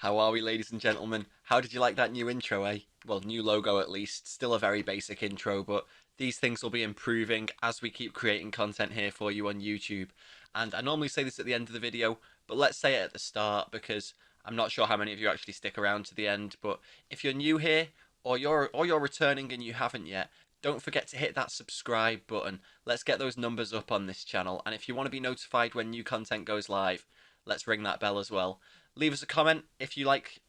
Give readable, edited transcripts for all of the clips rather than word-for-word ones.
How are we, ladies and gentlemen? How did you like that new intro, eh? Well, new logo at least. Still a very basic intro, but these things will be improving as we keep creating content here for you on YouTube. And I normally say this at the end of the video, but let's say it at the start because I'm not sure how many of you actually stick around to the end. But if you're new here or you're returning and you haven't yet, don't forget to hit that subscribe button. Let's get those numbers up on this channel. And if you want to be notified when new content goes live, let's ring that bell as well. Leave us a comment if you like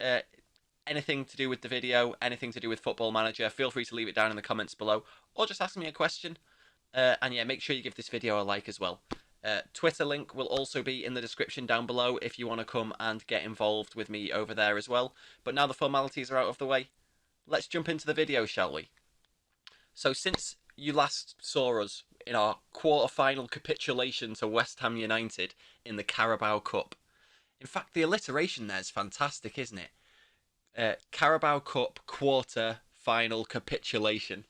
anything to do with the video, anything to do with Football Manager. Feel free to leave it down in the comments below, or just ask me a question. And yeah, make sure you give this video a like as well. Twitter link will also be in the description down below if you want to come and get involved with me over there as well. But now the formalities are out of the way, let's jump into the video, shall we? So since you last saw us in our quarter-final capitulation to West Ham United in the Carabao Cup, in fact, the alliteration there is fantastic, isn't it? Carabao Cup quarter final capitulation.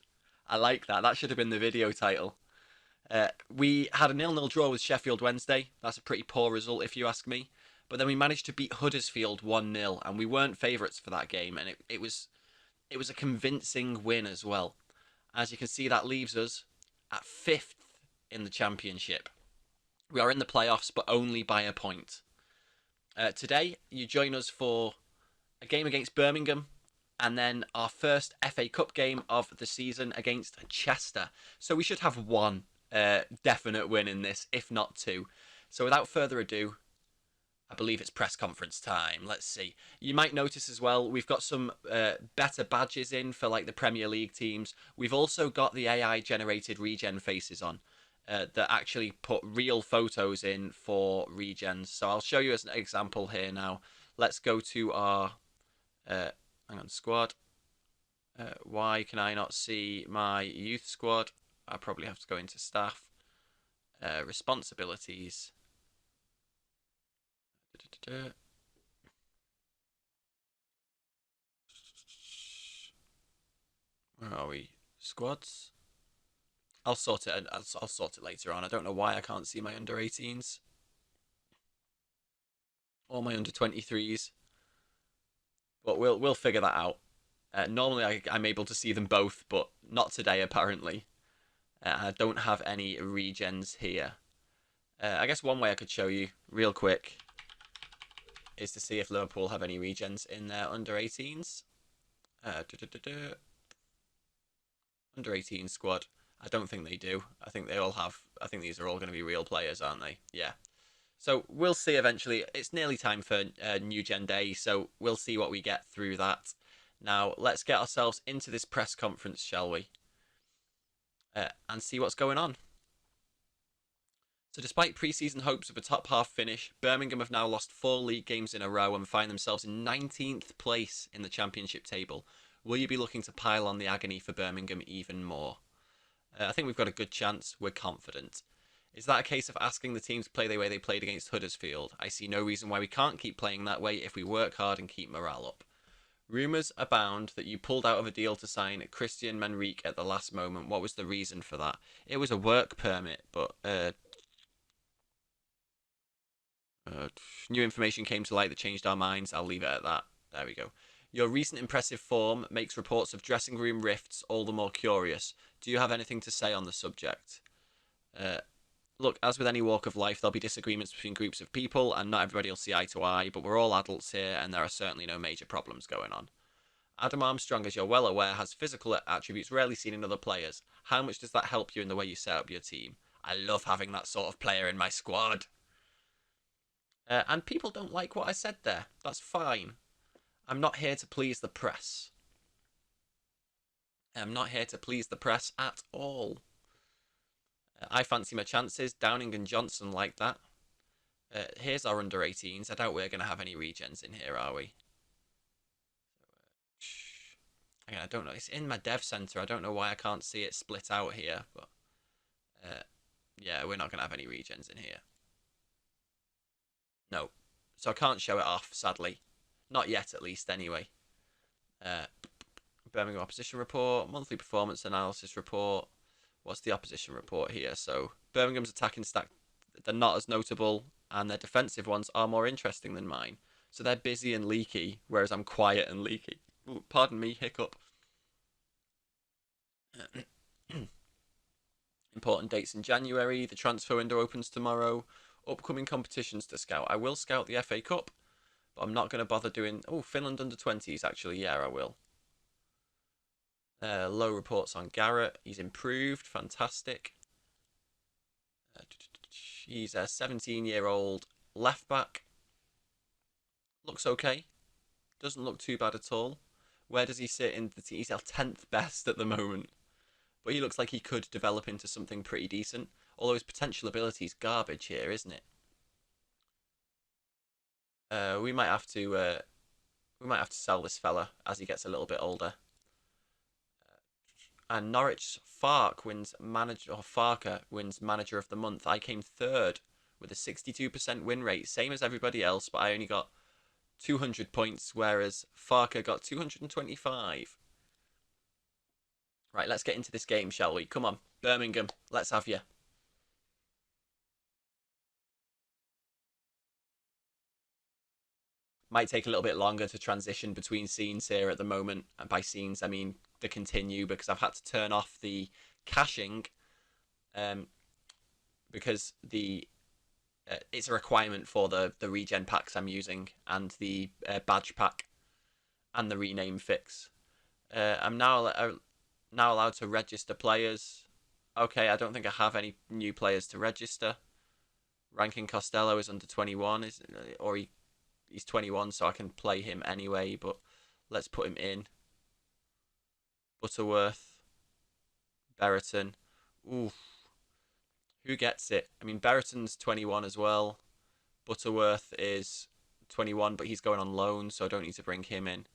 I like that. That should have been the video title. We had a 0-0 draw with Sheffield Wednesday. That's a pretty poor result, if you ask me. But then we managed to beat Huddersfield 1-0, and we weren't favourites for that game, and it was a convincing win as well. As you can see, that leaves us at 5th in the Championship. We are in the playoffs, but only by a point. Today, you join us for a game against Birmingham, and then our first FA Cup game of the season against Chester. So we should have one definite win in this, if not two. So without further ado, I believe it's press conference time. Let's see. You might notice as well, we've got some better badges in for like the Premier League teams. We've also got the AI generated regen faces on. That actually put real photos in for regens. So I'll show you as an example here now. Let's go to our squad. Why can I not see my youth squad? I probably have to go into staff. Responsibilities. Where are we? Squads. I'll sort it. I'll sort it later on. I don't know why I can't see my under 18s or my under 23s, but we'll figure that out. Normally I'm able to see them both, but not today apparently. I don't have any regens here. I guess one way I could show you real quick is to see if Liverpool have any regens in their under 18s. Under 18 squad. I don't think they do. I think they all have. I think these are all going to be real players, aren't they? Yeah. So we'll see eventually. It's nearly time for New Gen Day, so we'll see what we get through that. Now, let's get ourselves into this press conference, shall we? And see what's going on. So despite pre-season hopes of a top half finish, Birmingham have now lost 4 league games in a row and find themselves in 19th place in the Championship table. Will you be looking to pile on the agony for Birmingham even more? I think we've got a good chance. We're confident. Is that a case of asking the team to play the way they played against Huddersfield? I see no reason why we can't keep playing that way if we work hard and keep morale up. Rumours abound that you pulled out of a deal to sign Christian Manrique at the last moment. What was the reason for that? It was a work permit, but new information came to light that changed our minds. I'll leave it at that. There we go. Your recent impressive form makes reports of dressing room rifts all the more curious. Do you have anything to say on the subject? Look, as with any walk of life, there'll be disagreements between groups of people, and not everybody will see eye to eye, but we're all adults here, and there are certainly no major problems going on. Adam Armstrong, as you're well aware, has physical attributes rarely seen in other players. How much does that help you in the way you set up your team? I love having that sort of player in my squad. And people don't like what I said there. That's fine. I'm not here to please the press. I'm not here to please the press at all. I fancy my chances. Downing and Johnson like that. Here's our under 18s. I doubt we're going to have any regens in here, are we? Again, I don't know. It's in my dev center. I don't know why I can't see it split out here. But yeah, we're not going to have any regens in here. No. So I can't show it off, sadly. Not yet, at least, anyway. Birmingham opposition report, monthly performance analysis report. What's the opposition report here? So Birmingham's attacking stack, they're not as notable, and their defensive ones are more interesting than mine. So they're busy and leaky, whereas I'm quiet and leaky. Ooh, pardon me, hiccup. Important dates in January. The transfer window opens tomorrow. Upcoming competitions to scout. I will scout the FA Cup, but I'm not going to bother doing... Oh, Finland under 20s, actually. Yeah, I will. Low reports on Garrett. He's improved. Fantastic. He's a 17-year-old left back. Looks okay. Doesn't look too bad at all. Where does he sit in the team? He's our 10th best at the moment. But he looks like he could develop into something pretty decent. Although his potential ability is garbage here, isn't it? We might have to sell this fella as he gets a little bit older. And Norwich Farker wins manager of the month. I came third with a 62% win rate, same as everybody else, but I only got 200 points, whereas Farker got 225. Right, let's get into this game, shall we? Come on, Birmingham, let's have you. Might take a little bit longer to transition between scenes here at the moment. And by scenes, I mean the continue, because I've had to turn off the caching um, because it's a requirement for the regen packs I'm using and the badge pack and the rename fix. I'm now allowed to register players. Okay, I don't think I have any new players to register. Rankin Costello is under 21, he's 21, so I can play him anyway. But let's put him in. Butterworth, Berriton. Oof. Who gets it? I mean, Berriton's 21 as well. Butterworth is 21, but he's going on loan, so I don't need to bring him in.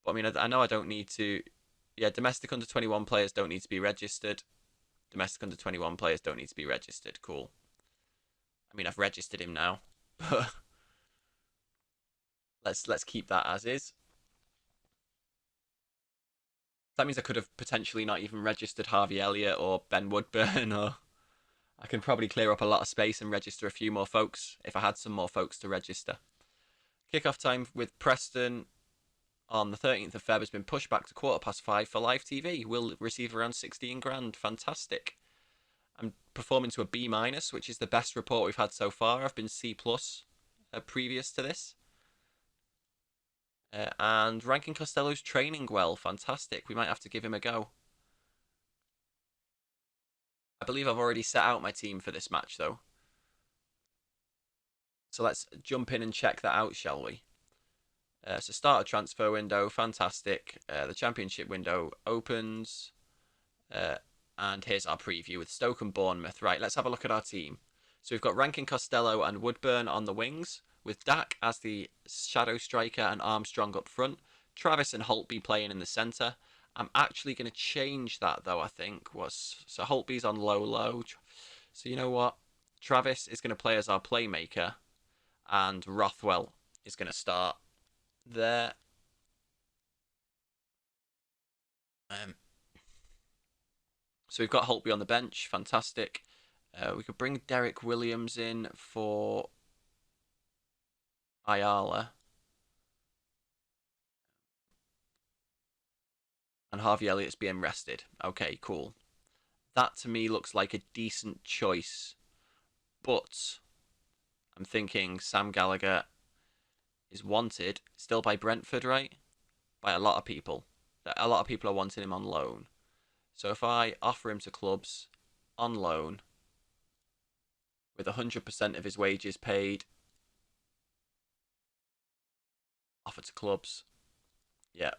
But I mean, I know I don't need to. Yeah, domestic under 21 players don't need to be registered. Domestic under 21 players don't need to be registered. Cool. I mean, I've registered him now, but let's keep that as is. That means I could have potentially not even registered Harvey Elliott or Ben Woodburn, or I can probably clear up a lot of space and register a few more folks if I had some more folks to register. Kickoff time with Preston on the 13th of Feb has been pushed back to 5:15 for live TV. We'll receive around 16 grand. Fantastic. I'm performing to a B minus, which is the best report we've had so far. I've been C plus previous to this. And Rankin Costello's training well. Fantastic. We might have to give him a go. I believe I've already set out my team for this match, though. So let's jump in and check that out, shall we? So start a transfer window. Fantastic. The championship window opens. And here's our preview with Stoke and Bournemouth. Right, let's have a look at our team. So we've got Rankin Costello and Woodburn on the wings, with Dak as the shadow striker and Armstrong up front. Travis and Holtby playing in the centre. I'm actually going to change that, though, I think. So Holtby's on low. So you know what? Travis is going to play as our playmaker, and Rothwell is going to start there. So we've got Holtby on the bench. Fantastic. We could bring Derek Williams in for Ayala. And Harvey Elliott's being rested. Okay, cool. That to me looks like a decent choice. But I'm thinking Sam Gallagher is wanted still by Brentford, right? By a lot of people. A lot of people are wanting him on loan. So if I offer him to clubs on loan with 100% of his wages paid, offer to clubs, yeah.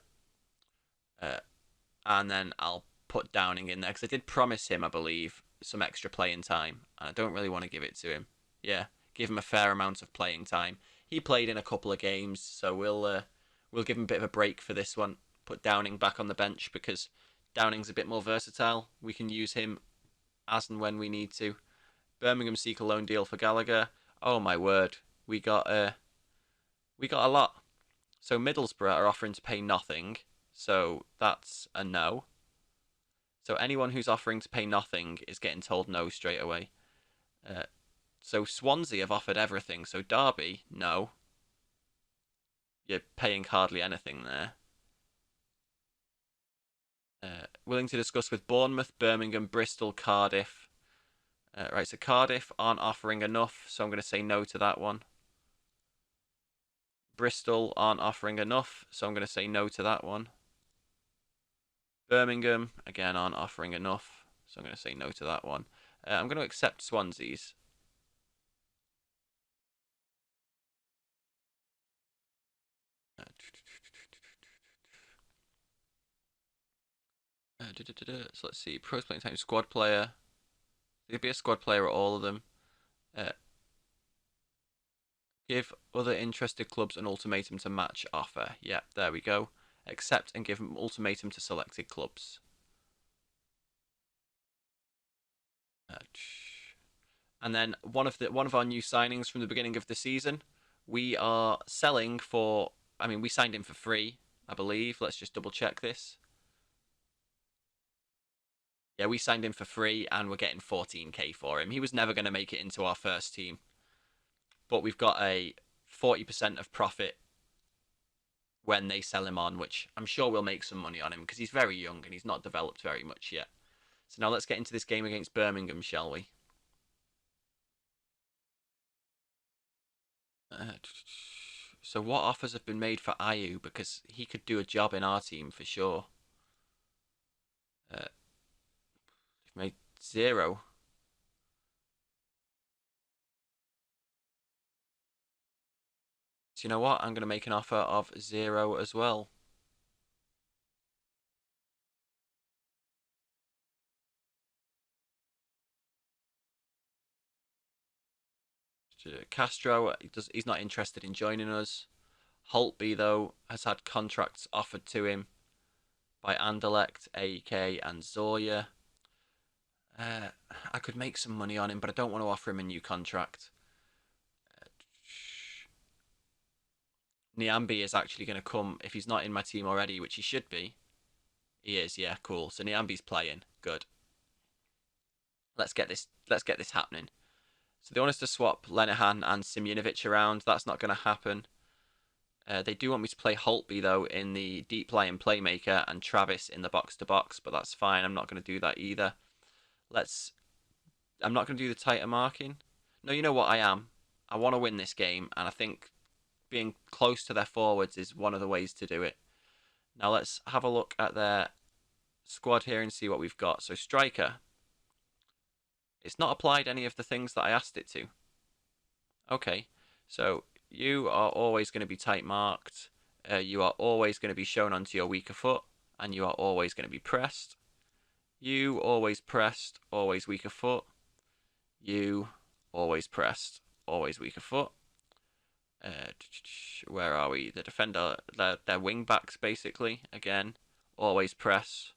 And then I'll put Downing in there because I did promise him, I believe, some extra playing time, and I don't really want to give it to him. Yeah, give him a fair amount of playing time. He played in a couple of games, so we'll give him a bit of a break for this one. Put Downing back on the bench because Downing's a bit more versatile. We can use him as and when we need to. Birmingham seek a loan deal for Gallagher. Oh my word, we got a lot. So Middlesbrough are offering to pay nothing, so that's a no. So anyone who's offering to pay nothing is getting told no straight away. So Swansea have offered everything. So Derby, no. you're paying hardly anything there. Willing to discuss with Bournemouth, Birmingham, Bristol, Cardiff. Right, so Cardiff aren't offering enough, so I'm going to say no to that one. Bristol aren't offering enough, so I'm going to say no to that one. Birmingham, again, aren't offering enough, so I'm going to say no to that one. I'm going to accept Swansea's. So let's see. Pros playing time, squad player. There could be a squad player at all of them. Uh, Give other interested clubs an ultimatum to match offer. Yep, there we go. Accept and give an ultimatum to selected clubs. And then one of our new signings from the beginning of the season, we are selling for. I mean, we signed him for free, I believe. Let's just double check this. Yeah, we signed him for free, and we're getting 14k for him. He was never going to make it into our first team, but we've got a 40% of profit when they sell him on, which I'm sure we'll make some money on him because he's very young and he's not developed very much yet. So now let's get into this game against Birmingham, shall we? So what offers have been made for Ayu? Because he could do a job in our team for sure. They've made 0. So you know what? I'm going to make an offer of 0 as well. Castro, he's not interested in joining us. Holtby, though, has had contracts offered to him by Anderlecht, AK, and Zoya. I could make some money on him, but I don't want to offer him a new contract. Niambi is actually going to come if he's not in my team already, which he should be. He is, yeah, cool. So Niambi's playing. Good. Let's get this happening. So they want us to swap Lenihan and Simjanovic around. That's not going to happen. They do want me to play Holtby, though, in the deep lying playmaker and Travis in the box-to-box, but that's fine. I'm not going to do that either. I'm not going to do the tighter marking. No, you know what? I am. I want to win this game, and I think being close to their forwards is one of the ways to do it. Now let's have a look at their squad here and see what we've got. So striker. It's not applied any of the things that I asked it to. Okay, so you are always going to be tight marked. You are always going to be shown onto your weaker foot, and you are always going to be pressed. You always pressed, always weaker foot. You always pressed, always weaker foot. Where are we? The defender, their wing backs basically. Again, always press,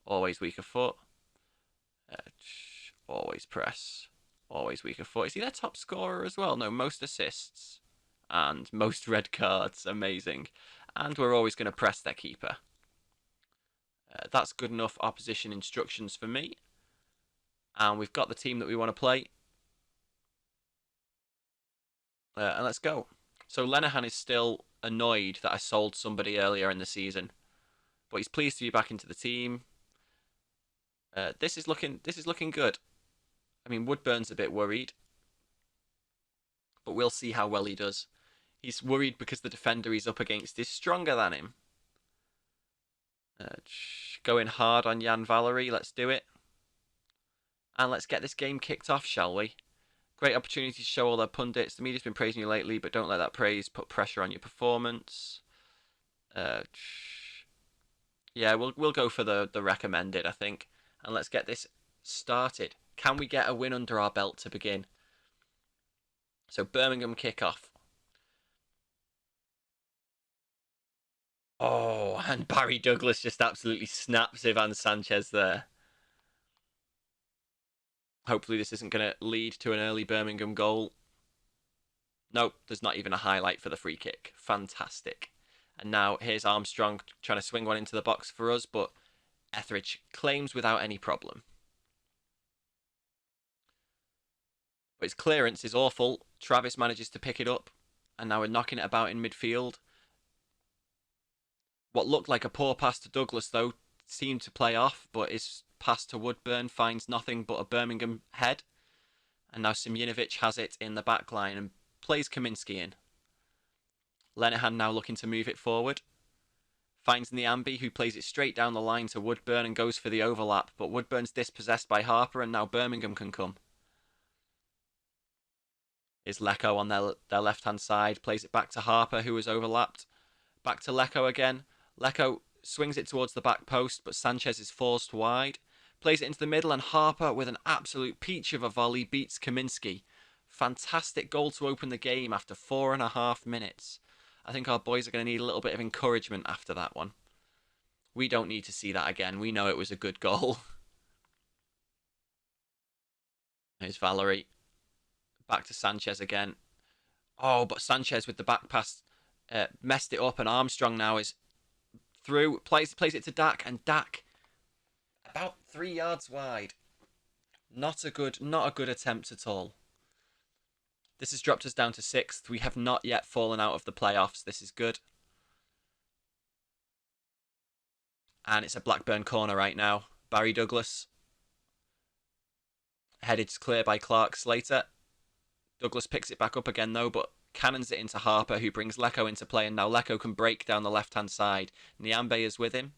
always weaker foot. Always press, always weaker foot. Is he their top scorer as well? No, most assists and most red cards. Amazing. And we're always going to press their keeper. That's good enough opposition instructions for me. And we've got the team that we want to play. And let's go. So Lenihan is still annoyed that I sold somebody earlier in the season, but he's pleased to be back into the team. This is looking good. I mean, Woodburn's a bit worried, but we'll see how well he does. He's worried because the defender he's up against is stronger than him. Going hard on Jan Valery. Let's do it. And let's get this game kicked off, shall we? Great opportunity to show all their pundits. The media's been praising you lately, but don't let that praise put pressure on your performance. Yeah, we'll go for the recommended, I think. And let's get this started. Can we get a win under our belt to begin? So Birmingham kick-off. Oh, and Barry Douglas just absolutely snaps Ivan Sanchez there. Hopefully this isn't going to lead to an early Birmingham goal. Nope, there's not even a highlight for the free kick. Fantastic. And now here's Armstrong trying to swing one into the box for us, but Etheridge claims without any problem. But his clearance is awful. Travis manages to pick it up, and now we're knocking it about in midfield. What looked like a poor pass to Douglas, though, seemed to play off, but his pass to Woodburn finds nothing but a Birmingham head. And now Simjinovic has it in the back line and plays Kaminski in. Lenihan now looking to move it forward. Finds Niambi, who plays it straight down the line to Woodburn and goes for the overlap, but Woodburn's dispossessed by Harper and now Birmingham can come. Is Lecco on their left-hand side, plays it back to Harper, who was overlapped. Back to Lecco again. Lecco swings it towards the back post, but Sanchez is forced wide. Plays it into the middle, and Harper, with an absolute peach of a volley, beats Kaminski. Fantastic goal to open the game after 4.5 minutes. I think our boys are going to need a little bit of encouragement after that one. We don't need to see that again. We know it was a good goal. Here's Valerie. Back to Sanchez again. Oh, but Sanchez with the back pass messed it up, and Armstrong now is through. Plays it to Dak, and Dak about 3 yards wide. Not a good attempt at all. This has dropped us down to 6th. We have not yet fallen out of the playoffs. This is good. And it's a Blackburn corner right now. Barry Douglas. Headed clear by Clark Slater. Douglas picks it back up again though, but cannons it into Harper, who brings Lecco into play, and now Lecco can break down the left-hand side. Niambe is with him.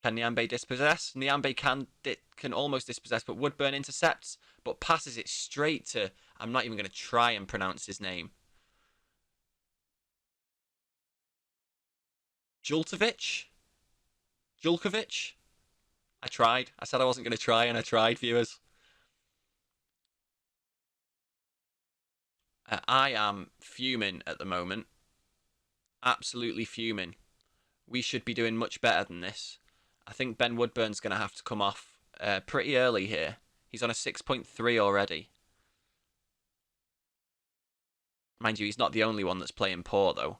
Can Niambe dispossess? Niambe can almost dispossess, but Woodburn intercepts, but passes it straight to... I'm not even going to try and pronounce his name. Julkovic? I tried. I said I wasn't going to try, and I tried, viewers. I am fuming at the moment. Absolutely fuming. We should be doing much better than this. I think Ben Woodburn's going to have to come off pretty early here. He's on a 6.3 already. Mind you, he's not the only one that's playing poor, though.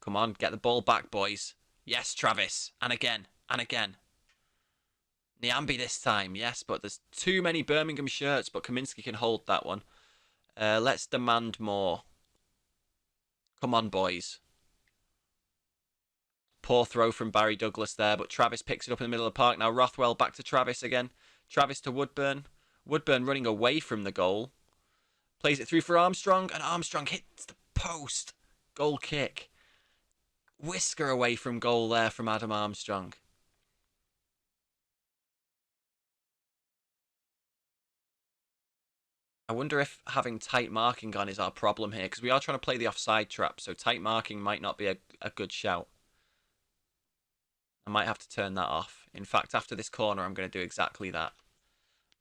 Come on, get the ball back, boys. Yes, Travis. And again. And again. Niambi this time, yes, but there's too many Birmingham shirts, but Kaminski can hold that one. Let's demand more. Come on, boys. Poor throw from Barry Douglas there, but Travis picks it up in the middle of the park. Now Rothwell back to Travis again. Travis to Woodburn. Woodburn running away from the goal. Plays it through for Armstrong, and Armstrong hits the post. Goal kick. Whisker away from goal there from Adam Armstrong. I wonder if having tight marking on is our problem here, because we are trying to play the offside trap, so tight marking might not be a good shout. I might have to turn that off. In fact, after this corner, I'm going to do exactly that.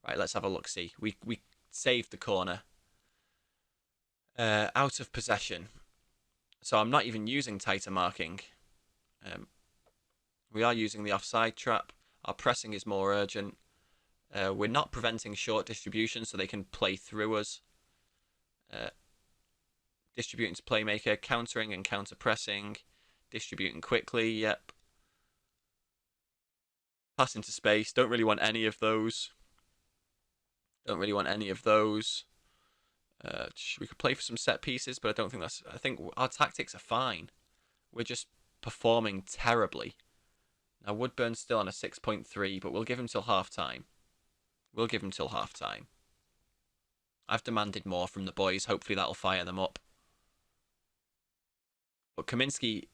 Right, let's have a look-see. We saved the corner. Out of possession. So I'm not even using tighter marking. We are using the offside trap. Our pressing is more urgent. We're not preventing short distribution, so they can play through us. Distributing to playmaker, countering and counter-pressing. Distributing quickly, yep. Pass into space, don't really want any of those. We could play for some set pieces, but I don't think that's... I think our tactics are fine. We're just performing terribly. Now, Woodburn's still on a 6.3, but we'll give him till half-time. I've demanded more from the boys. Hopefully that'll fire them up. But Kaminski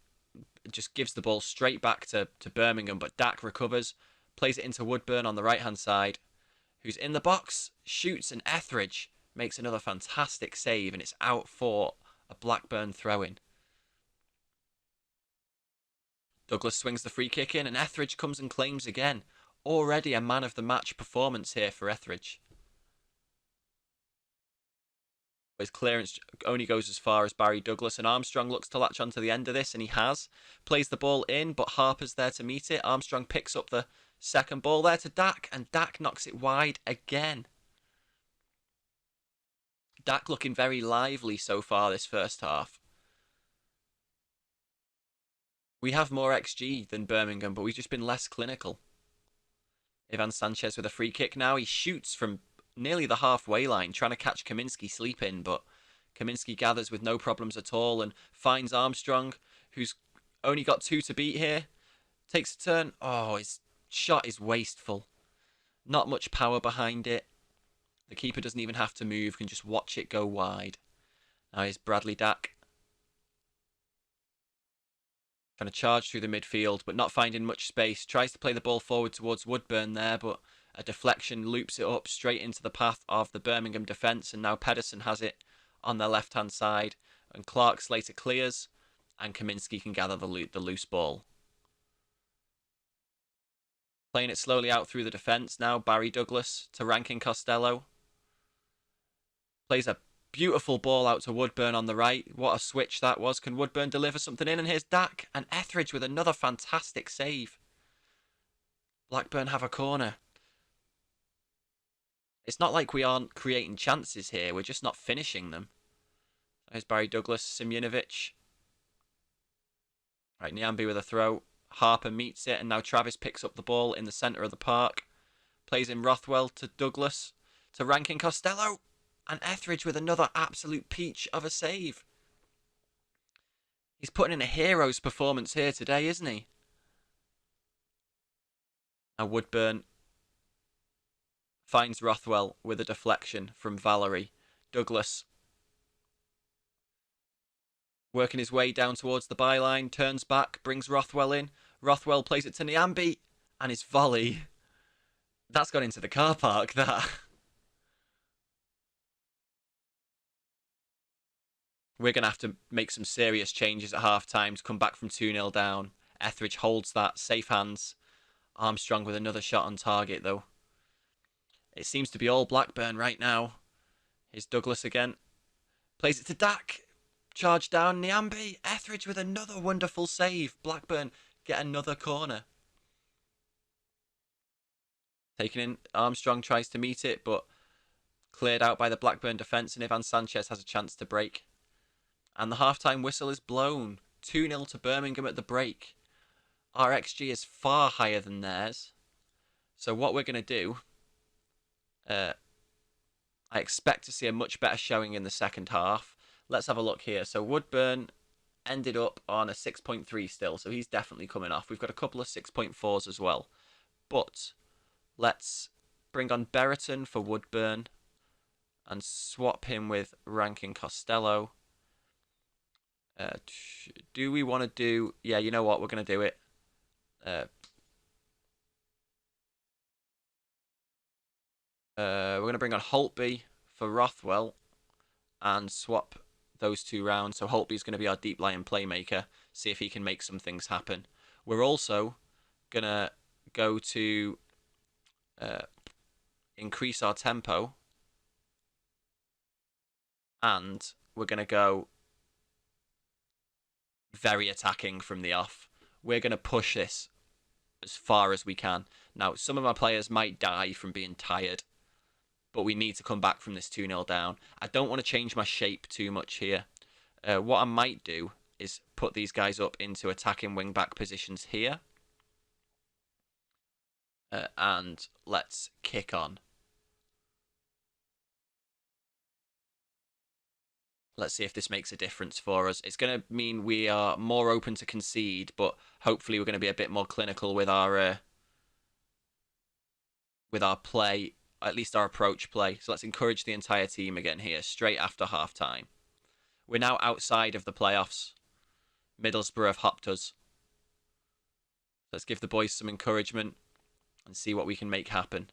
just gives the ball straight back to Birmingham, but Dak recovers, plays it into Woodburn on the right-hand side, who's in the box, shoots, and Etheridge makes another fantastic save, and it's out for a Blackburn throw-in. Douglas swings the free kick in, and Etheridge comes and claims again. Already a man-of-the-match performance here for Etheridge. His clearance only goes as far as Barry Douglas, and Armstrong looks to latch onto the end of this, and he has. Plays the ball in, but Harper's there to meet it. Armstrong picks up the second ball there to Dak, and Dak knocks it wide again. Dak looking very lively so far this first half. We have more XG than Birmingham, but we've just been less clinical. Ivan Sanchez with a free kick now. He shoots from nearly the halfway line, trying to catch Kaminski sleeping, but Kaminsky gathers with no problems at all and finds Armstrong, who's only got 2 to beat here. Takes a turn. Oh, his shot is wasteful. Not much power behind it. The keeper doesn't even have to move, can just watch it go wide. Now here's Bradley Dack. Trying to charge through the midfield, but not finding much space. Tries to play the ball forward towards Woodburn there, but a deflection loops it up straight into the path of the Birmingham defence, and now Pedersen has it on their left-hand side, and Clark Slater clears, and Kaminsky can gather the loose ball. Playing it slowly out through the defence now, Barry Douglas to Rankin Costello. Plays a beautiful ball out to Woodburn on the right. What a switch that was. Can Woodburn deliver something in? And here's Dack and Etheridge with another fantastic save. Blackburn have a corner. It's not like we aren't creating chances here. We're just not finishing them. There's Barry Douglas, Simjanovic. Right, Nyambi with a throw. Harper meets it, and now Travis picks up the ball in the centre of the park. Plays in Rothwell to Douglas. To Rankin Costello. And Etheridge with another absolute peach of a save. He's putting in a hero's performance here today, isn't he? Now Woodburn finds Rothwell with a deflection from Valerie. Douglas working his way down towards the byline, turns back, brings Rothwell in. Rothwell plays it to Nyambi, and his volley. That's gone into the car park, that. We're going to have to make some serious changes at half-time to come back from 2-0 down. Etheridge holds that, safe hands. Armstrong with another shot on target, though. It seems to be all Blackburn right now. Here's Douglas again. Plays it to Dack. Charge down, Nyambi. Etheridge with another wonderful save. Blackburn get another corner. Taken in, Armstrong tries to meet it, but cleared out by the Blackburn defence, and Ivan Sanchez has a chance to break. And the half-time whistle is blown. 2-0 to Birmingham at the break. Our XG is far higher than theirs. So what we're going to do, I expect to see a much better showing in the second half. Let's have a look here. So Woodburn ended up on a 6.3 still, so he's definitely coming off. We've got a couple of 6.4s as well. But let's bring on Berriton for Woodburn and swap him with Rankin Costello. Do we want to do... Yeah, you know what? We're going to do it. We're going to bring on Holtby for Rothwell and swap those two round. So Holtby's going to be our deep lying playmaker. See if he can make some things happen. We're also going to go to increase our tempo. And we're going to go very attacking from the off. We're going to push this as far as we can. Now, some of our players might die from being tired, but we need to come back from this 2-0 down. I don't want to change my shape too much here. What I might do is put these guys up into attacking wing-back positions here. And let's kick on. Let's see if this makes a difference for us. It's going to mean we are more open to concede, but hopefully we're going to be a bit more clinical with our play, at least our approach play. So let's encourage the entire team again here, straight after half-time. We're now outside of the playoffs. Middlesbrough have hopped us. Let's give the boys some encouragement and see what we can make happen.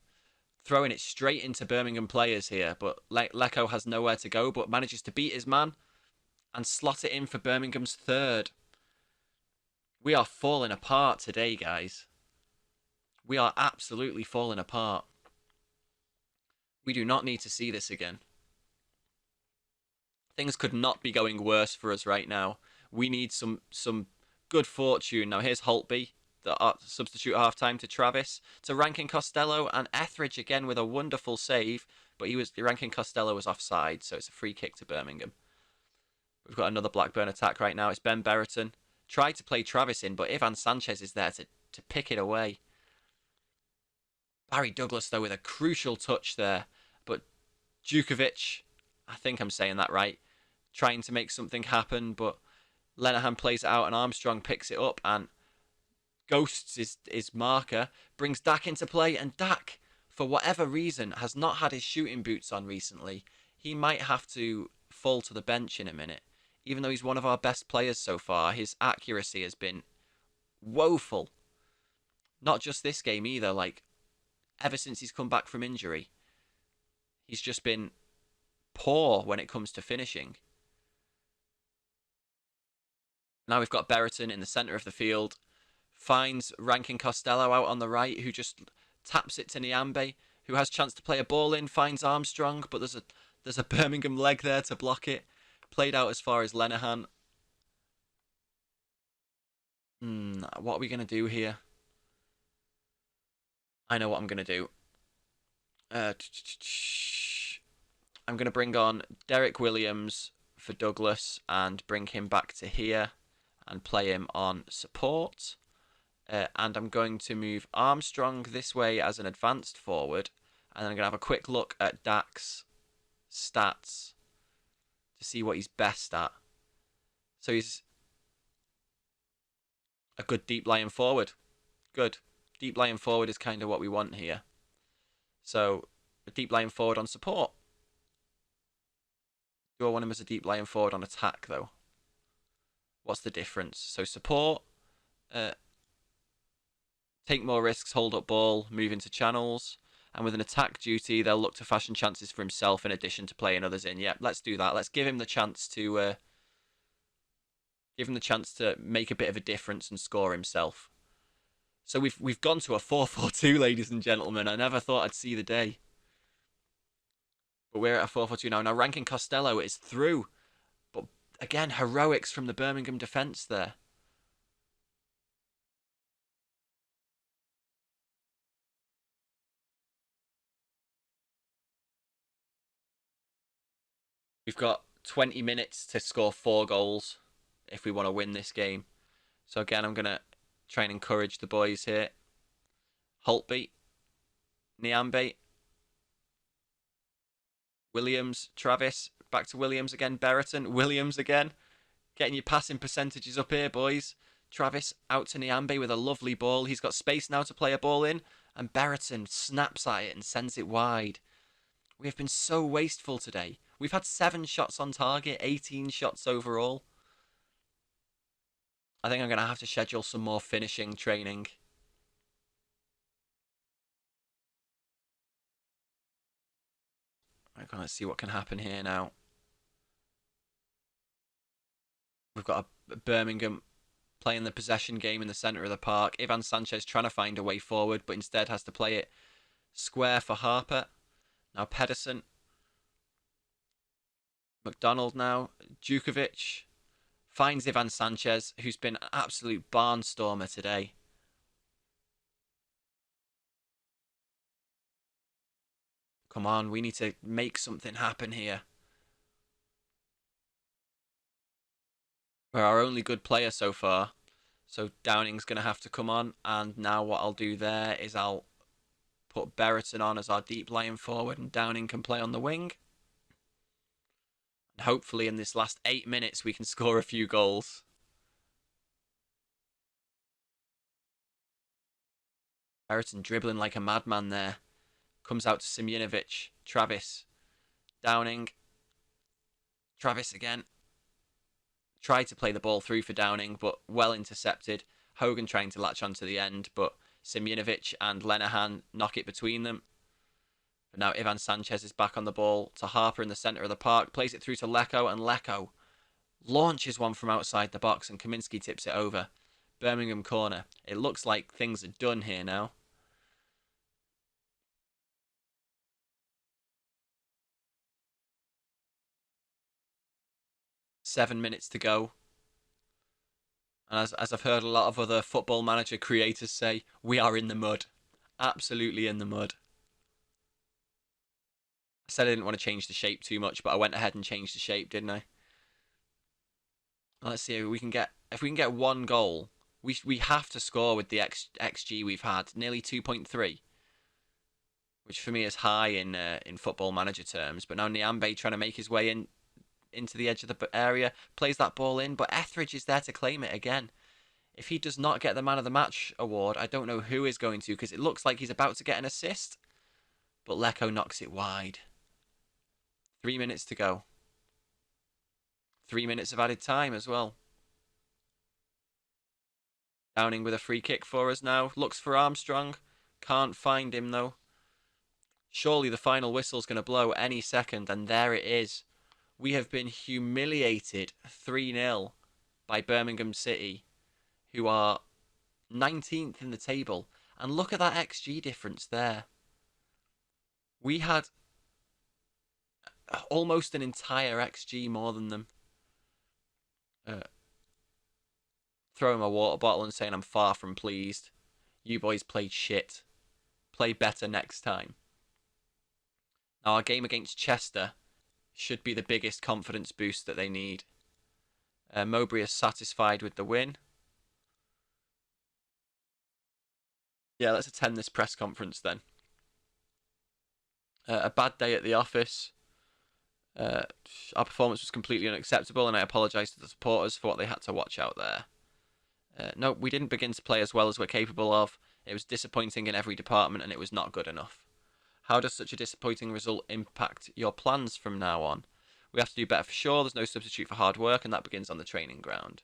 Throwing it straight into Birmingham players here, but Lecco has nowhere to go, but manages to beat his man and slot it in for Birmingham's third. We are falling apart today, guys. We are absolutely falling apart. We do not need to see this again. Things could not be going worse for us right now. We need some good fortune. Now here's Holtby, the substitute at half-time, to Travis, to Rankin Costello, and Etheridge again with a wonderful save, but Rankin Costello was offside, so it's a free kick to Birmingham. We've got another Blackburn attack right now. It's Ben Berriton. Tried to play Travis in, but Ivan Sanchez is there to pick it away. Barry Douglas, though, with a crucial touch there, but Djukovic, I think I'm saying that right, trying to make something happen, but Lenihan plays it out and Armstrong picks it up and ghosts his marker, brings Dak into play, and Dak, for whatever reason, has not had his shooting boots on recently. He might have to fall to the bench in a minute. Even though he's one of our best players so far, his accuracy has been woeful. Not just this game either, like, ever since he's come back from injury. He's just been poor when it comes to finishing. Now we've got Berreton in the centre of the field. Finds Rankin Costello out on the right, who just taps it to Niambe, who has chance to play a ball in, finds Armstrong, but there's a Birmingham leg there to block it. Played out as far as Lenihan. What are we going to do here? I know what I'm going to do. I'm going to bring on Derek Williams for Douglas and bring him back to here and play him on support. And I'm going to move Armstrong this way as an advanced forward. And then I'm going to have a quick look at Dak's stats to see what he's best at. So he's a good deep lying forward. Good. Deep lying forward is kind of what we want here. So a deep lying forward on support. Do I want him as a deep lying forward on attack though? What's the difference? So support, take more risks, hold up ball, move into channels. And with an attack duty, they'll look to fashion chances for himself in addition to playing others in. Yeah, let's do that. Let's give him the chance to make a bit of a difference and score himself. So we've gone to a 4-4-2, ladies and gentlemen. I never thought I'd see the day. But we're at a 4-4-2 now. Now Rankin Costello is through. But again, heroics from the Birmingham defence there. We've got 20 minutes to score 4 goals if we want to win this game. So again, I'm going to try and encourage the boys here. Holtby, Niambe, Williams, Travis, back to Williams again, Berreton, Williams again. Getting your passing percentages up here, boys. Travis out to Niambe with a lovely ball. He's got space now to play a ball in, and Berreton snaps at it and sends it wide. We have been so wasteful today. We've had 7 shots on target, 18 shots overall. I think I'm going to have to schedule some more finishing training. I'm going to see what can happen here now. We've got a Birmingham playing the possession game in the centre of the park. Ivan Sanchez trying to find a way forward, but instead has to play it square for Harper. Now Pedersen. McDonald now. Djukovic finds Ivan Sanchez, who's been an absolute barnstormer today. Come on, we need to make something happen here. We're our only good player so far. So Downing's going to have to come on. And now what I'll do there is I'll put Berreton on as our deep lying forward and Downing can play on the wing. And hopefully in this last 8 minutes we can score a few goals. Berreton dribbling like a madman there. Comes out to Simjinovic. Travis. Downing. Travis again. Tried to play the ball through for Downing, but well intercepted. Hogan trying to latch onto the end, but Simjinovic and Lenihan knock it between them. But now Ivan Sanchez is back on the ball to Harper in the centre of the park. Plays it through to Lecco, and Lecco launches one from outside the box, and Kaminski tips it over. Birmingham corner. It looks like things are done here now. Seven minutes to go. And as I've heard a lot of other Football Manager creators say, we are in the mud. Absolutely in the mud. I said I didn't want to change the shape too much, but I went ahead and changed the shape, didn't I? Let's see if we can get 1 goal. We have to score with the XG we've had, nearly 2.3, which for me is high in Football Manager terms. But now Niambe trying to make his way in. into the edge of the area, plays that ball in, but Etheridge is there to claim it again. If he does not get the Man of the Match award, I don't know who is going to, because it looks like he's about to get an assist. But Lecco knocks it wide. 3 minutes to go. 3 minutes of added time as well. Downing with a free kick for us now. Looks for Armstrong. Can't find him though. Surely the final whistle's going to blow any second, and there it is. We have been humiliated 3-0 by Birmingham City, who are 19th in the table. And look at that XG difference there. We had almost an entire XG more than them. Throwing my water bottle and saying I'm far from pleased. You boys played shit. Play better next time. Now, our game against Chester should be the biggest confidence boost that they need. Mowbray is satisfied with the win. Yeah, let's attend this press conference then. A bad day at the office. Our performance was completely unacceptable, and I apologise to the supporters for what they had to watch out there. No, we didn't begin to play as well as we're capable of. It was disappointing in every department, and it was not good enough. How does such a disappointing result impact your plans from now on? We have to do better for sure. There's no substitute for hard work, and that begins on the training ground.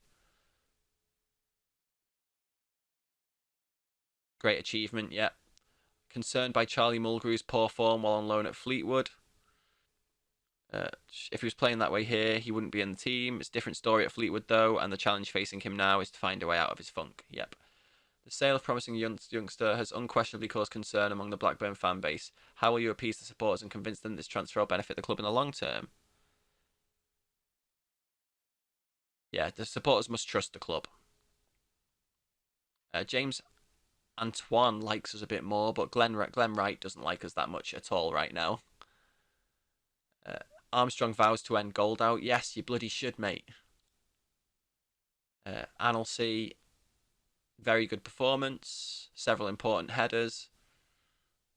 Great achievement, yeah. Concerned by Charlie Mulgrew's poor form while on loan at Fleetwood. If he was playing that way here, he wouldn't be in the team. It's a different story at Fleetwood, though, and the challenge facing him now is to find a way out of his funk. Yep. The sale of promising youngster has unquestionably caused concern among the Blackburn fan base. How will you appease the supporters and convince them this transfer will benefit the club in the long term? Yeah, the supporters must trust the club. James Antoine likes us a bit more, but Glenn Wright doesn't like us that much at all right now. Armstrong vows to end gold out. Yes, you bloody should, mate. Anelsey, very good performance. Several important headers.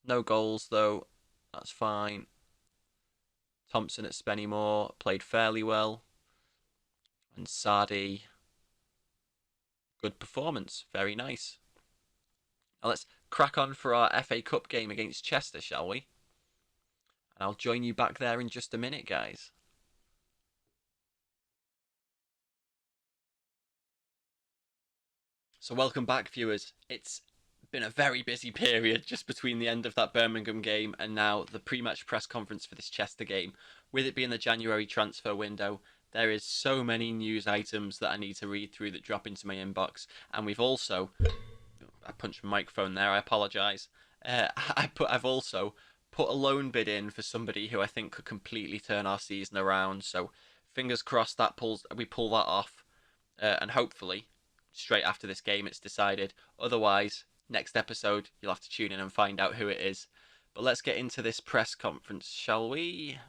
No goals, though. That's fine. Thompson at Spennymoor played fairly well. And Sardi, good performance. Very nice. Now let's crack on for our FA Cup game against Chester, shall we? And I'll join you back there in just a minute, guys. So welcome back, viewers. It's been a very busy period just between the end of that Birmingham game and now the pre-match press conference for this Chester game. With it being the January transfer window, there is so many news items that I need to read through that drop into my inbox. And we've also... I punched my microphone there, I apologise. I've also put a loan bid in for somebody who I think could completely turn our season around. So fingers crossed that we pull that off, and hopefully straight after this game it's decided. Otherwise, next episode you'll have to tune in and find out who it is. But let's get into this press conference, shall we?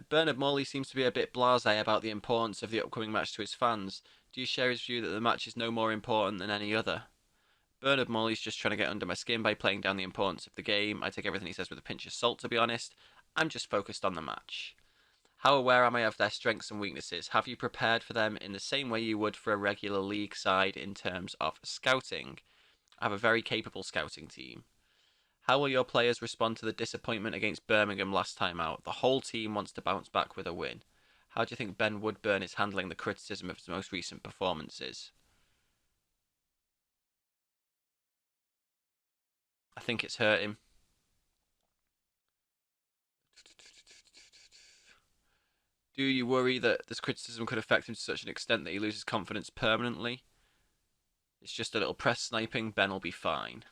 Bernard Morley seems to be a bit blasé about the importance of the upcoming match to his fans. Do you share his view that the match is no more important than any other? Bernard Morley's just trying to get under my skin by playing down the importance of the game. I take everything he says with a pinch of salt, to be honest. I'm just focused on the match. How aware am I of their strengths and weaknesses? Have you prepared for them in the same way you would for a regular league side in terms of scouting? I have a very capable scouting team. How will your players respond to the disappointment against Birmingham last time out? The whole team wants to bounce back with a win. How do you think Ben Woodburn is handling the criticism of his most recent performances? I think it's hurt him. Do you worry that this criticism could affect him to such an extent that he loses confidence permanently? It's just a little press sniping. Ben will be fine.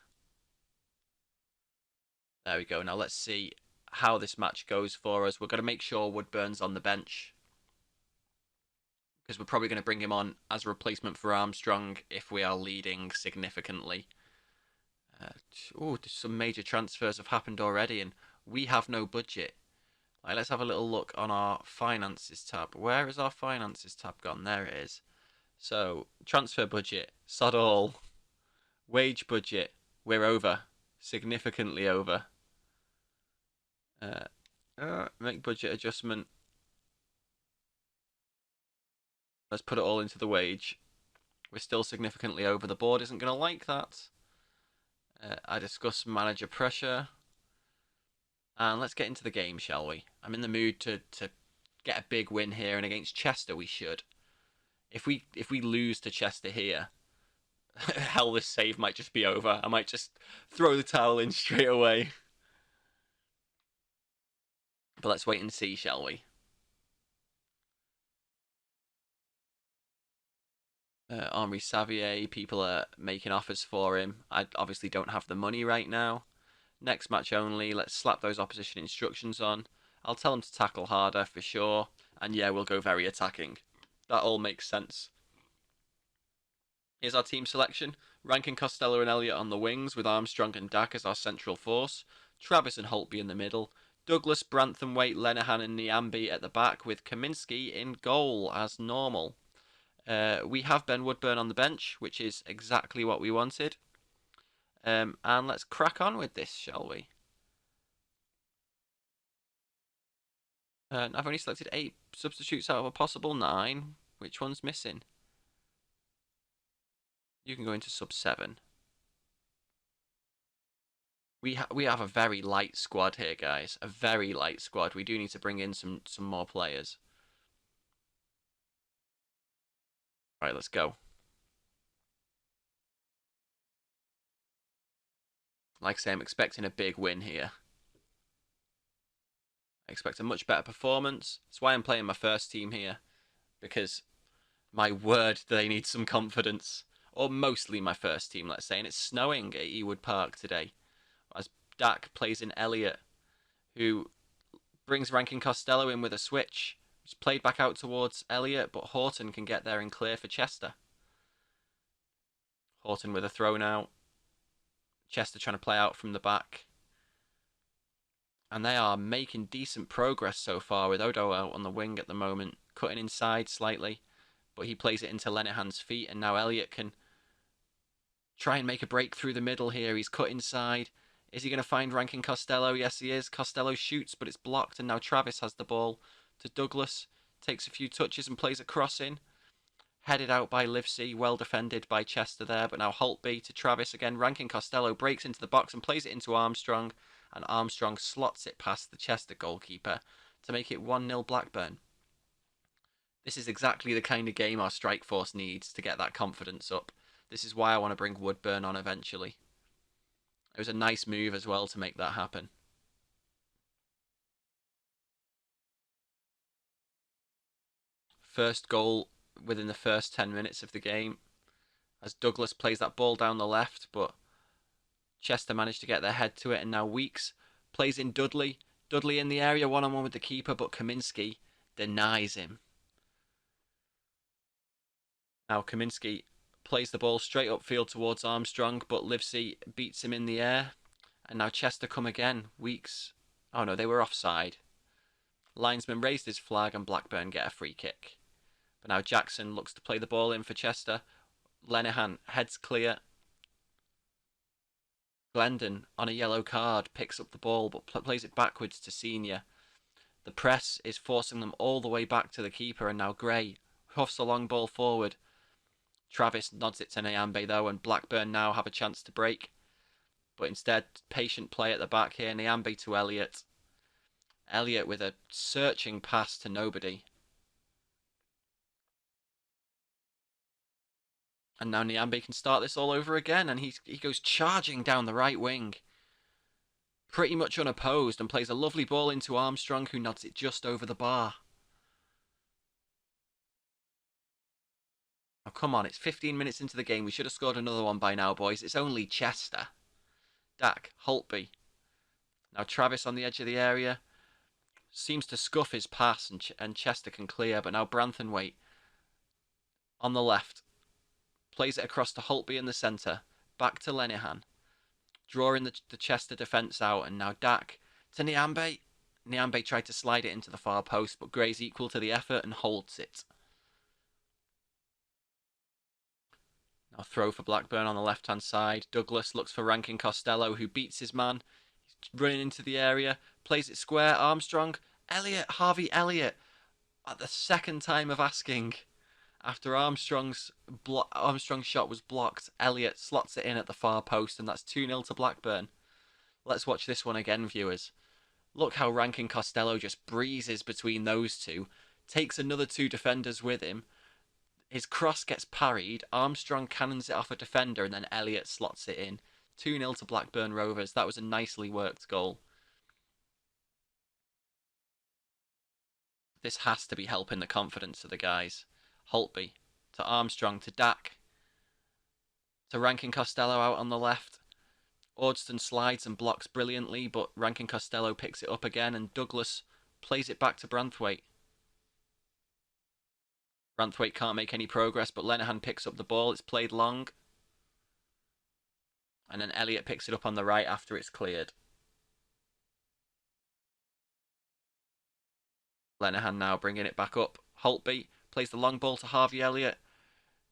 There we go. Now let's see how this match goes for us. We're going to make sure Woodburn's on the bench, because we're probably going to bring him on as a replacement for Armstrong if we are leading significantly. Some major transfers have happened already, and we have no budget. Right, let's have a little look on our finances tab. Where is our finances tab gone? There it is. So, transfer budget, sod all. Wage budget, we're over. Significantly over. Make budget adjustment. Let's put it all into the wage. We're still significantly over. The board isn't going to like that. I discuss manager pressure. And let's get into the game, shall we? I'm in the mood to get a big win here, and against Chester we should. If we lose to Chester here, hell, this save might just be over. I might just throw the towel in straight away. But let's wait and see, shall we? Henri Savier, people are making offers for him. I obviously don't have the money right now. Next match only, let's slap those opposition instructions on. I'll tell them to tackle harder for sure. And yeah, we'll go very attacking. That all makes sense. Here's our team selection. Rankin, Costello and Elliott on the wings, with Armstrong and Dack as our central force. Travis and Holtby in the middle. Douglas, Branthwaite, Lenihan and Niambi at the back, with Kaminski in goal as normal. We have Ben Woodburn on the bench, which is exactly what we wanted. And let's crack on with this, shall we? I've only selected 8 substitutes out of a possible 9. Which one's missing? You can go into sub 7. We have a very light squad here, guys. A very light squad. We do need to bring in some more players. Right, let's go. Like I say, I'm expecting a big win here. I expect a much better performance. That's why I'm playing my first team here. Because, my word, they need some confidence. Or mostly my first team, let's say. And it's snowing at Ewood Park today. As Dack plays in Elliott, who brings Rankin Costello in with a switch. It's played back out towards Elliott, but Horton can get there and clear for Chester. Horton with a throw now. Chester trying to play out from the back. And they are making decent progress so far, with Odo out on the wing at the moment, cutting inside slightly. But he plays it into Lenihan's feet, and now Elliott can try and make a break through the middle here. He's cut inside. Is he going to find Rankin Costello? Yes, he is. Costello shoots, but it's blocked, and now Travis has the ball to Douglas. Takes a few touches and plays a cross in. Headed out by Livesey, well defended by Chester there, but now Holtby to Travis again. Rankin Costello breaks into the box and plays it into Armstrong, and Armstrong slots it past the Chester goalkeeper to make it 1-0 Blackburn. This is exactly the kind of game our strike force needs to get that confidence up. This is why I want to bring Woodburn on eventually. It was a nice move as well to make that happen. First goal within the first 10 minutes of the game, as Douglas plays that ball down the left, but Chester managed to get their head to it, and now Weeks plays in Dudley. Dudley in the area, one-on-one with the keeper, but Kaminski denies him. Now Kaminski plays the ball straight upfield towards Armstrong, but Livesey beats him in the air. And now Chester come again. Weeks. Oh no, they were offside. Linesman raised his flag and Blackburn get a free kick. But now Jackson looks to play the ball in for Chester. Lenihan heads clear. Glendon, on a yellow card, picks up the ball but plays it backwards to Senior. The press is forcing them all the way back to the keeper, and now Gray huffs a long ball forward. Travis nods it to Niambe though, and Blackburn now have a chance to break. But instead, patient play at the back here. Niambe to Elliott. Elliott with a searching pass to nobody. And now Niambe can start this all over again, and he goes charging down the right wing. Pretty much unopposed, and plays a lovely ball into Armstrong, who nods it just over the bar. Oh, come on, it's 15 minutes into the game. We should have scored another one by now, boys. It's only Chester. Dack, Holtby. Now Travis on the edge of the area. Seems to scuff his pass, and Chester can clear, but now Branthwaite on the left. Plays it across to Holtby in the centre. Back to Lenihan. Drawing the Chester defence out, and now Dack to Niambe. Niambe tried to slide it into the far post, but Gray's equal to the effort and holds it. Now throw for Blackburn on the left-hand side. Douglas looks for Rankin Costello, who beats his man. He's running into the area. Plays it square. Armstrong. Elliott. Harvey Elliott. At the second time of asking. After Armstrong's shot was blocked, Elliott slots it in at the far post, and that's 2-0 to Blackburn. Let's watch this one again, viewers. Look how Rankin Costello just breezes between those two, takes another two defenders with him. His cross gets parried, Armstrong cannons it off a defender, and then Elliott slots it in. 2-0 to Blackburn Rovers. That was a nicely worked goal. This has to be helping the confidence of the guys. Holtby to Armstrong to Dak to Rankin Costello out on the left. Ordston slides and blocks brilliantly, but Rankin Costello picks it up again, and Douglas plays it back to Branthwaite. Branthwaite can't make any progress, but Lenihan picks up the ball. It's played long. And then Elliott picks it up on the right after it's cleared. Lenihan now bringing it back up. Holtby plays the long ball to Harvey Elliott.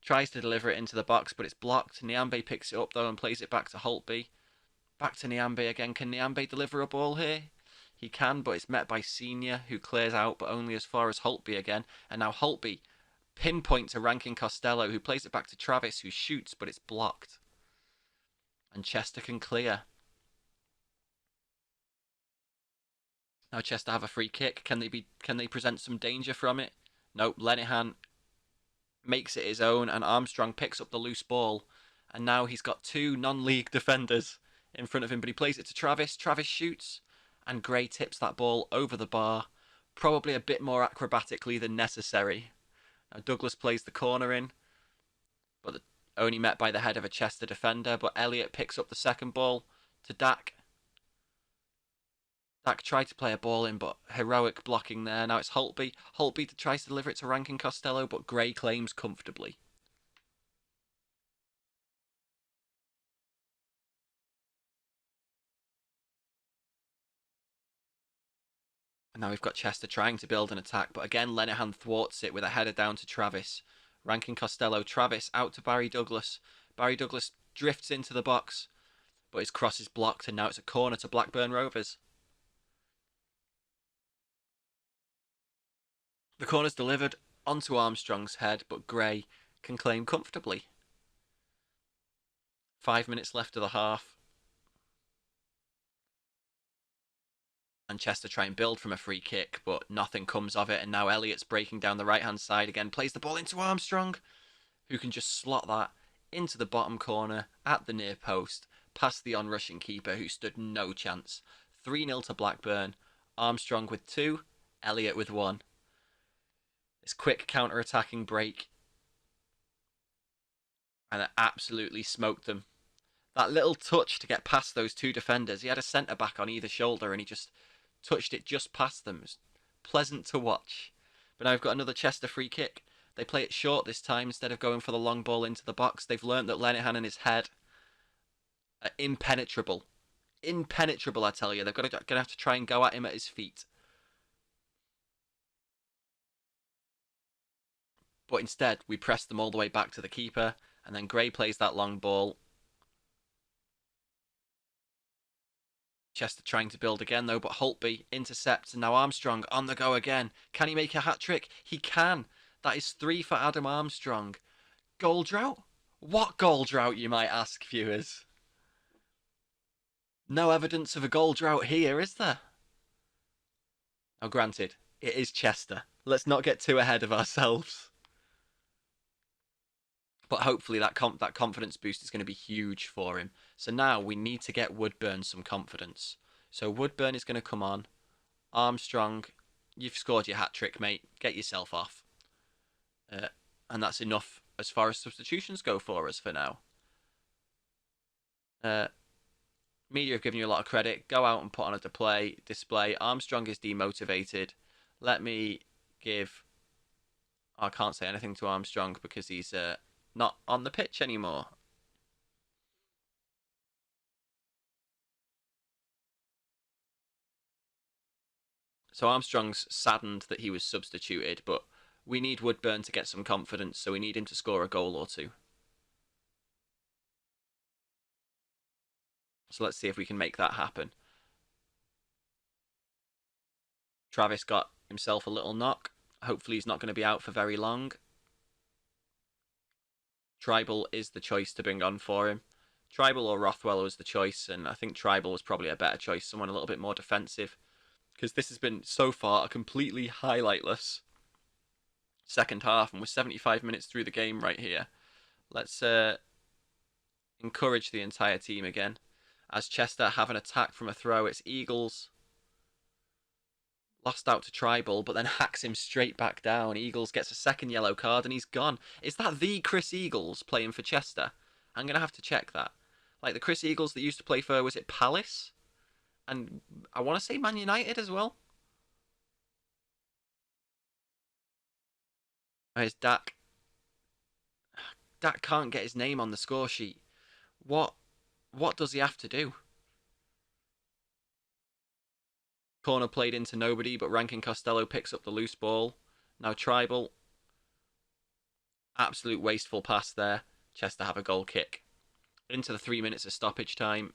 Tries to deliver it into the box, but it's blocked. Nyambe picks it up, though, and plays it back to Holtby. Back to Nyambe again. Can Nyambe deliver a ball here? He can, but it's met by Senior, who clears out, but only as far as Holtby again. And now Holtby pinpoint to Rankin Costello, who plays it back to Travis, who shoots, but it's blocked. And Chester can clear. Now Chester have a free kick. Can they present some danger from it? Nope. Lenihan makes it his own, and Armstrong picks up the loose ball. And now he's got two non-league defenders in front of him, but he plays it to Travis. Travis shoots, and Gray tips that ball over the bar, probably a bit more acrobatically than necessary. Now Douglas plays the corner in, but only met by the head of a Chester defender, but Elliott picks up the second ball to Dak. Dak tried to play a ball in, but heroic blocking there. Now it's Holtby. Holtby tries to deliver it to Rankin Costello, but Gray claims comfortably. And now we've got Chester trying to build an attack, but again Lenihan thwarts it with a header down to Travis. Rankin Costello, Travis out to Barry Douglas. Barry Douglas drifts into the box, but his cross is blocked, and now it's a corner to Blackburn Rovers. The corner's delivered onto Armstrong's head, but Gray can claim comfortably. 5 minutes left of the half. And Chester try and build from a free kick, but nothing comes of it. And now Elliott's breaking down the right-hand side again, plays the ball into Armstrong, who can just slot that into the bottom corner at the near post, past the on-rushing keeper, who stood no chance. 3-0 to Blackburn. Armstrong with 2, Elliott with 1. This quick counter-attacking break, and it absolutely smoked them. That little touch to get past those two defenders. He had a centre-back on either shoulder, and he just touched it just past them. It was pleasant to watch. But now we've got another Chester free kick. They play it short this time instead of going for the long ball into the box. They've learnt that Lenihan and his head are impenetrable. Impenetrable, I tell you. They're going to have to try and go at him at his feet. But instead, we press them all the way back to the keeper, and then Gray plays that long ball. Chester trying to build again, though, but Holtby intercepts, and now Armstrong on the go again. Can he make a hat-trick? He can. That is 3 for Adam Armstrong. Goal drought? What goal drought, you might ask, viewers? No evidence of a goal drought here, is there? Now, granted, it is Chester. Let's not get too ahead of ourselves. But hopefully that confidence boost is going to be huge for him. So now we need to get Woodburn some confidence. So Woodburn is going to come on. Armstrong, you've scored your hat-trick, mate. Get yourself off. And that's enough as far as substitutions go for us for now. Media have given you a lot of credit. Go out and put on a display. Armstrong is demotivated. Let me give... I can't say anything to Armstrong because he's... not on the pitch anymore. So Armstrong's saddened that he was substituted, but we need Woodburn to get some confidence, so we need him to score a goal or two. So let's see if we can make that happen. Travis got himself a little knock. Hopefully he's not going to be out for very long. Tribal is the choice to bring on for him. Tribal or Rothwell was the choice, and I think Tribal was probably a better choice, someone a little bit more defensive, because this has been so far a completely highlightless second half, and we're 75 minutes through the game right here. Let's encourage the entire team again. As Chester have an attack from a throw, it's Eagles. Lost out to Tribal, but then hacks him straight back down. Eagles gets a second yellow card and he's gone. Is that the Chris Eagles playing for Chester? I'm going to have to check that. Like the Chris Eagles that used to play for, was it Palace? And I want to say Man United as well. Where's Dak? Dak can't get his name on the score sheet. What does he have to do? Corner played into nobody, but Rankin Costello picks up the loose ball. Now Tribal. Absolute wasteful pass there. Chester have a goal kick. Into the 3 minutes of stoppage time.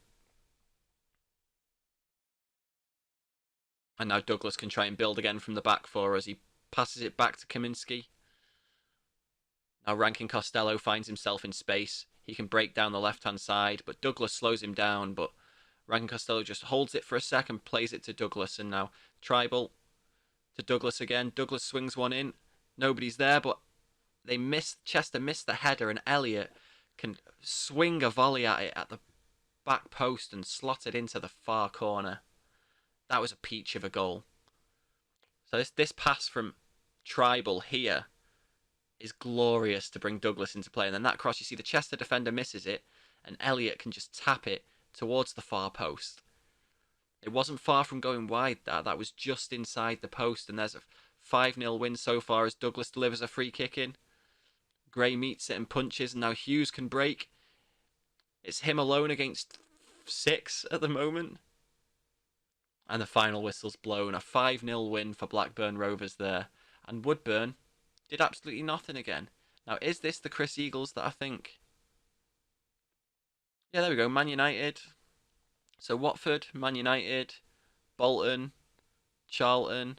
And now Douglas can try and build again from the back four as he passes it back to Kaminski. Now Rankin Costello finds himself in space. He can break down the left-hand side, but Douglas slows him down. But Rankin Costello just holds it for a second, plays it to Douglas, and now Tribal to Douglas again. Douglas swings one in. Nobody's there, but they miss. Chester missed the header, and Elliott can swing a volley at it at the back post and slot it into the far corner. That was a peach of a goal. So this pass from Tribal here is glorious to bring Douglas into play. And then that cross, you see the Chester defender misses it, and Elliott can just tap it towards the far post. It wasn't far from going wide, that was just inside the post, and there's a 5-0 win so far as Douglas delivers a free kick in. Gray meets it and punches, and now Hughes can break. It's him alone against 6 at the moment. And the final whistle's blown. A 5-0 win for Blackburn Rovers there. And Woodburn did absolutely nothing again. Now, is this the Chris Eagles that I think? Yeah, there we go. Man United. So Watford, Man United, Bolton, Charlton.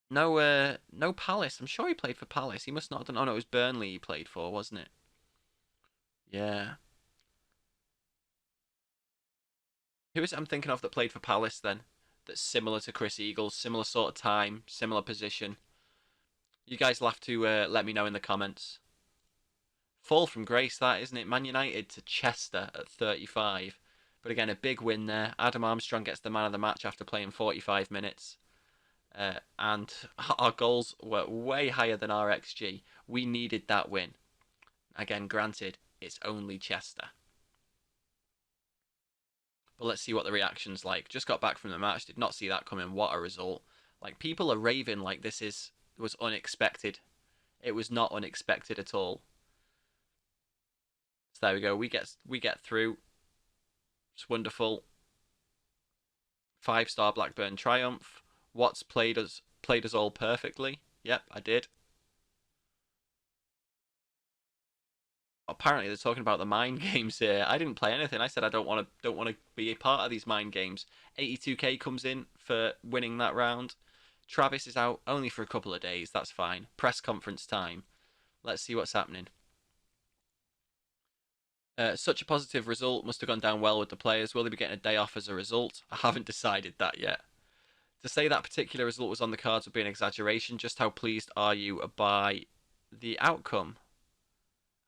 No Palace. I'm sure he played for Palace. He must not have done. Oh no, it was Burnley he played for, wasn't it? Yeah. Who is it I'm thinking of that played for Palace then? That's similar to Chris Eagles, similar sort of time, similar position. You guys will have to let me know in the comments. Fall from grace, that, isn't it? Man United to Chester at 35. But again, a big win there. Adam Armstrong gets the man of the match after playing 45 minutes. And our goals were way higher than our XG. We needed that win. Again, granted, it's only Chester. But let's see what the reaction's like. Just got back from the match. Did not see that coming. What a result. Like, people are raving like this was unexpected. It was not unexpected at all. So there we go. We get through. It's wonderful. 5-star Blackburn triumph. Watts played us all perfectly. Yep, I did. Apparently they're talking about the mind games here. I didn't play anything. I said I don't want to be a part of these mind games. 82k comes in for winning that round. Travis is out only for a couple of days. That's fine. Press conference time. Let's see what's happening. Such a positive result must have gone down well with the players. Will they be getting a day off as a result? I haven't decided that yet. To say that particular result was on the cards would be an exaggeration. Just how pleased are you by the outcome?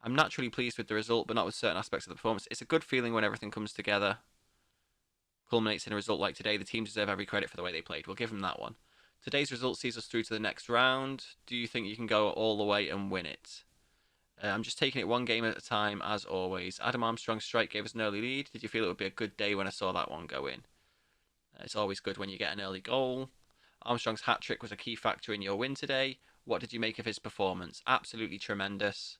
I'm naturally pleased with the result, but not with certain aspects of the performance. It's a good feeling when everything comes together. Culminates in a result like today. The team deserve every credit for the way they played. We'll give them that one. Today's result sees us through to the next round. Do you think you can go all the way and win it? I'm just taking it one game at a time, as always. Adam Armstrong's strike gave us an early lead. Did you feel it would be a good day when I saw that one go in? It's always good when you get an early goal. Armstrong's hat-trick was a key factor in your win today. What did you make of his performance? Absolutely tremendous.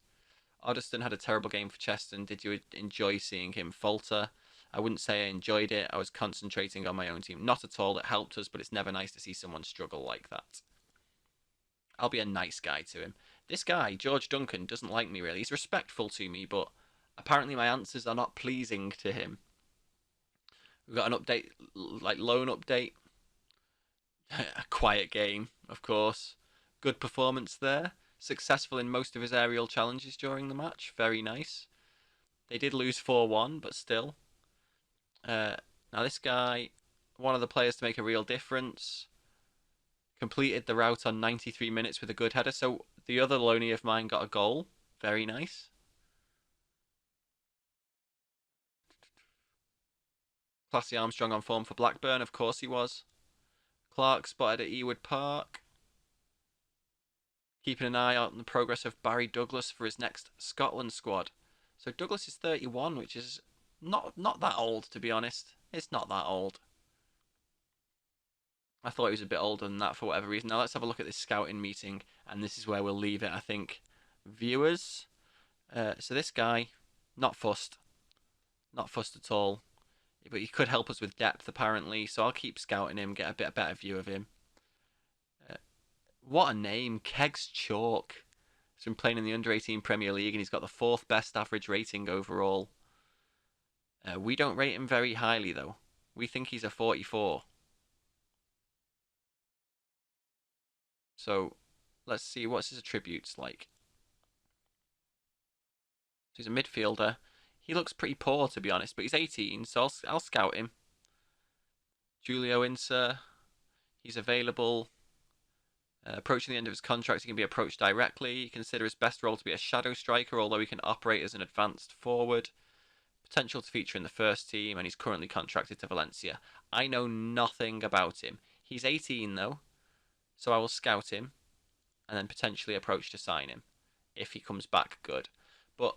Oddiston had a terrible game for Cheston. Did you enjoy seeing him falter? I wouldn't say I enjoyed it. I was concentrating on my own team. Not at all. It helped us, but it's never nice to see someone struggle like that. I'll be a nice guy to him. This guy, George Duncan, doesn't like me really. He's respectful to me, but apparently my answers are not pleasing to him. We've got an update, like loan update. A quiet game, of course. Good performance there. Successful in most of his aerial challenges during the match. Very nice. They did lose 4-1, but still. Now this guy, one of the players to make a real difference, completed the route on 93 minutes with a good header. So the other loanee of mine got a goal. Very nice. Classy Armstrong on form for Blackburn, of course he was. Clark spotted at Ewood Park. Keeping an eye on the progress of Barry Douglas for his next Scotland squad. So Douglas is 31, which is not that old, to be honest. It's not that old. I thought he was a bit older than that for whatever reason. Now let's have a look at this scouting meeting, and this is where we'll leave it, I think. Viewers. So this guy, not fussed. Not fussed at all. But he could help us with depth, apparently, so I'll keep scouting him, get a bit better view of him. What a name, Kegs Chalk. He's been playing in the Under-18 Premier League, and he's got the 4th best average rating overall. We don't rate him very highly, though. We think he's a 44. So, let's see, what's his attributes like? So he's a midfielder. He looks pretty poor, to be honest, but he's 18, so I'll scout him. Julio Inser, he's available. Approaching the end of his contract, he can be approached directly. You consider his best role to be a shadow striker, although he can operate as an advanced forward. Potential to feature in the first team, and he's currently contracted to Valencia. I know nothing about him. He's 18, though, so I will scout him and then potentially approach to sign him if he comes back good. But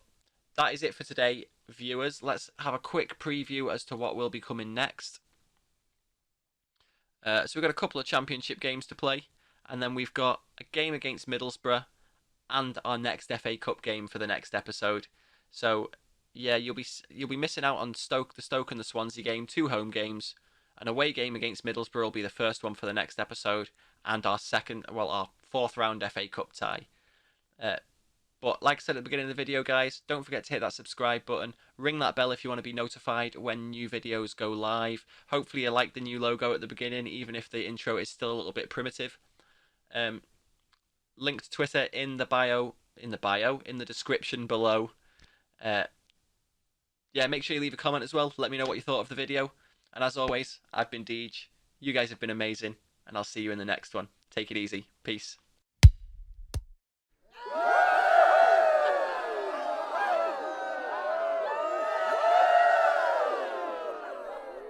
that is it for today, viewers. Let's have a quick preview as to what will be coming next. So we've got a couple of championship games to play, and then we've got a game against Middlesbrough and our next FA Cup game for the next episode. So yeah, you'll be missing out on the Stoke and the Swansea game, 2 home games. An away game against Middlesbrough will be the first one for the next episode, and our 4th round FA Cup tie. But like I said at the beginning of the video, guys, don't forget to hit that subscribe button. Ring that bell if you want to be notified when new videos go live. Hopefully you like the new logo at the beginning, even if the intro is still a little bit primitive. Link to Twitter in the description below. Yeah, make sure you leave a comment as well. Let me know what you thought of the video. And as always, I've been Deej. You guys have been amazing, and I'll see you in the next one. Take it easy. Peace.